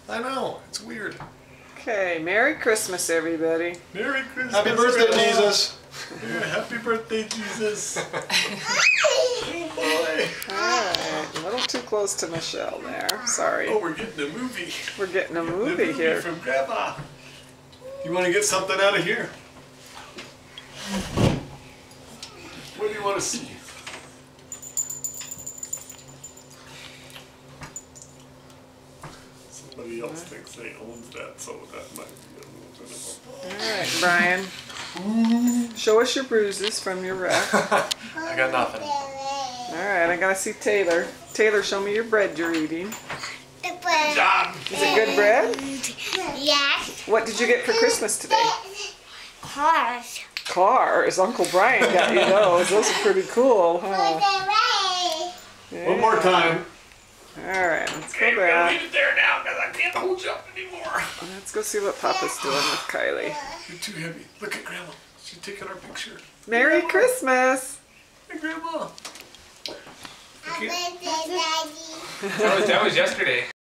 I know, it's weird. Okay, Merry Christmas, everybody. Merry Christmas. Happy birthday, Grandma. Jesus. Yeah, happy birthday, Jesus. Oh boy. Alright, a little too close to Michelle there. Sorry. Oh, we're getting a movie. We're getting a The movie here. from Grandma. You want to get something out of here? What do you want to see? Somebody else thinks they own that, so that might be a little bit of Alright, Brian. Show us your bruises from your wreck. I got nothing. Alright, I gotta see Taylor. Taylor, show me your bread you're eating. The bread. job. Is it good bread? Yes. What did you get for Christmas today? Cars. Cars. Uncle Brian got you those. Those are pretty cool, huh? Yeah. One more time. Alright, let's Okay, go we're gonna back. leave it there now because I can't hold you up anymore. Let's go see what Papa's doing with Kylie. You're too heavy. Look at Grandma. She's taking our picture. Merry Christmas! Hey, Grandma. Daddy. That was yesterday.